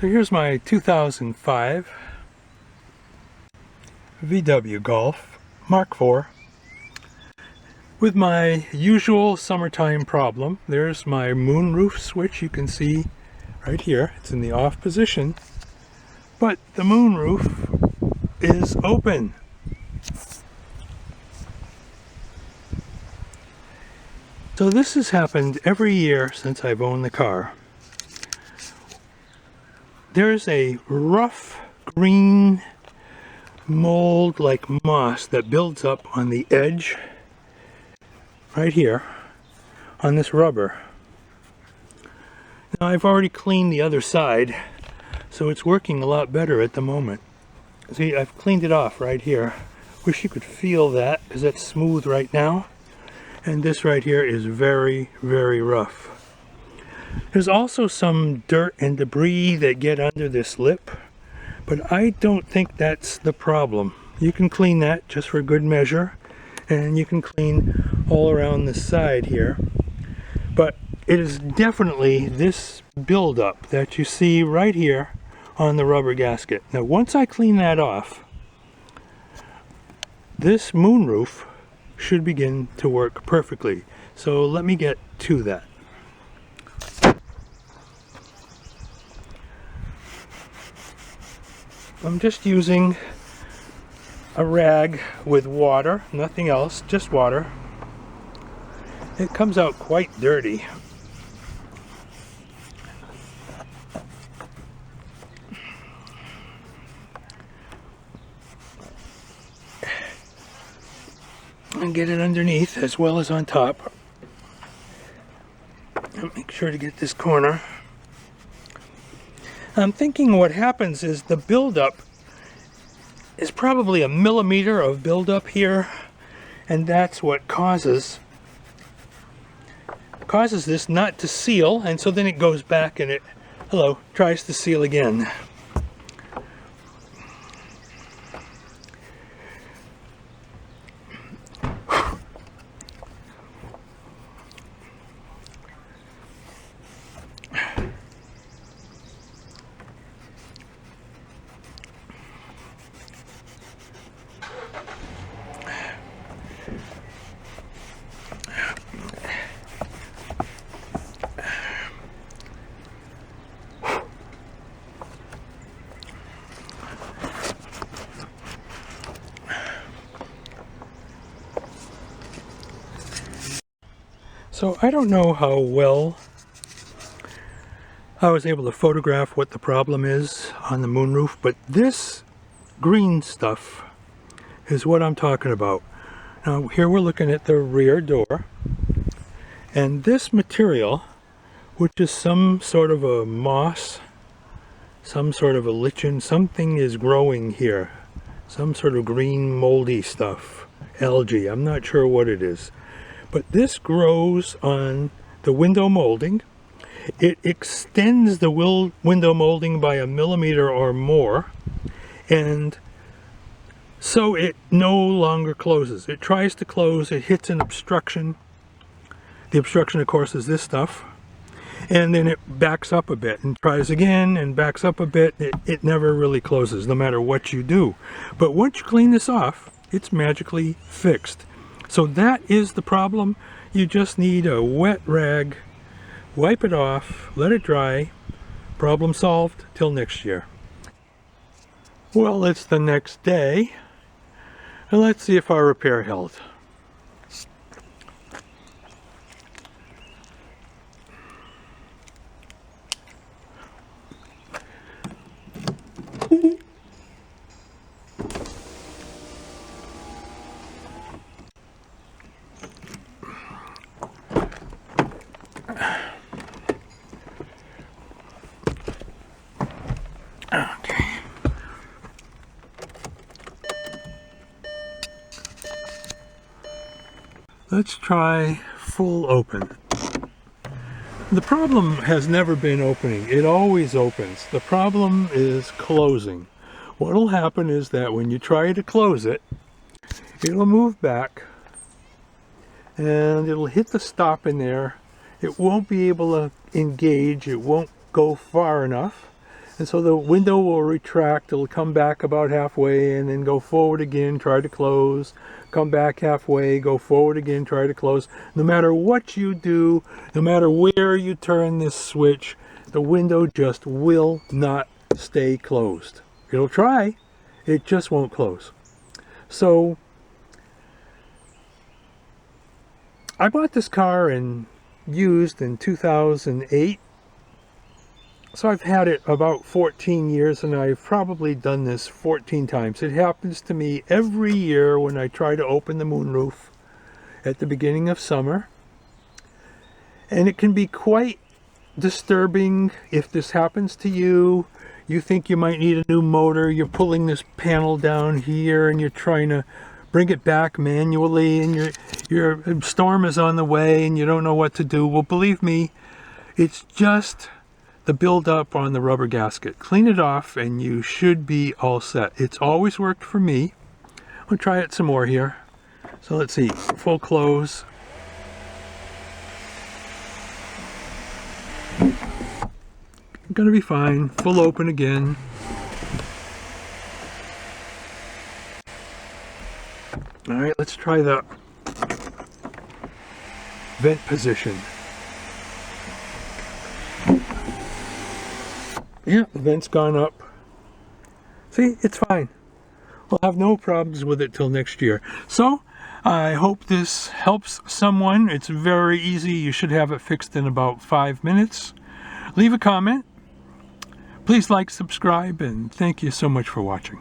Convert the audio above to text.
So here's my 2005 VW Golf Mark IV with my usual summertime problem. There's my moonroof switch, you can see right here. It's in the off position, but the moonroof is open. So this has happened every year since I've owned the car. There's a rough green mold like moss that builds up on the edge right here on this rubber. Now I've already cleaned the other side, so it's working a lot better at the moment. See, I've cleaned it off right here. Wish you could feel that because it's smooth right now. And this right here is very, very rough. There's also some dirt and debris that get under this lip, but I don't think that's the problem. You can clean that just for good measure, and you can clean all around the side here. But it is definitely this buildup that you see right here on the rubber gasket. Now once I clean that off, this moonroof should begin to work perfectly. So let me get to that. I'm just using a rag with water, nothing else, just water. It comes out quite dirty. And get it underneath as well as on top. And make sure to get this corner. I'm thinking what happens is the buildup is probably a millimeter of buildup here, and that's what causes this not to seal, and so then it goes back and it, tries to seal again. So I don't know how well I was able to photograph what the problem is on the moonroof, but this green stuff is what I'm talking about. Now here we're looking at the rear door, and this material, which is some sort of a moss, some sort of a lichen, something is growing here. Some sort of green moldy stuff, algae, I'm not sure what it is. But this grows on the window molding. It extends the window molding by a millimeter or more, and so it no longer closes. It tries to close, it hits an obstruction. The obstruction, of course, is this stuff. And then it backs up a bit and tries again and backs up a bit. It never really closes, no matter what you do. But once you clean this off, it's magically fixed. So that is the problem. You just need a wet rag, wipe it off, let it dry, problem solved till next year. Well, it's the next day, and let's see if our repair held. Okay. Let's try full open. The problem has never been opening. It always opens. The problem is closing. What will happen is that when you try to close it, it'll move back and it'll hit the stop in there. It won't be able to engage. It won't go far enough. And so the window will retract, it'll come back about halfway and then go forward again, try to close, come back halfway, go forward again, try to close. No matter what you do, no matter where you turn this switch, the window just will not stay closed. It'll try, it just won't close. So I bought this car used in 2008. So I've had it about 14 years and I've probably done this 14 times. It happens to me every year when I try to open the moonroof at the beginning of summer. And it can be quite disturbing if this happens to you. You think you might need a new motor, you're pulling this panel down here and you're trying to bring it back manually and your storm is on the way and you don't know what to do. Well, believe me, it's just the build-up on the rubber gasket. Clean it off and you should be all set. It's always worked for me. I'll try it some more here. So let's see, full close. Gonna be fine. Full open again. All right, let's try the vent position. Yeah, the vent's gone up. See, it's fine. We'll have no problems with it till next year. So, I hope this helps someone. It's very easy. You should have it fixed in about 5 minutes. Leave a comment. Please like, subscribe, and thank you so much for watching.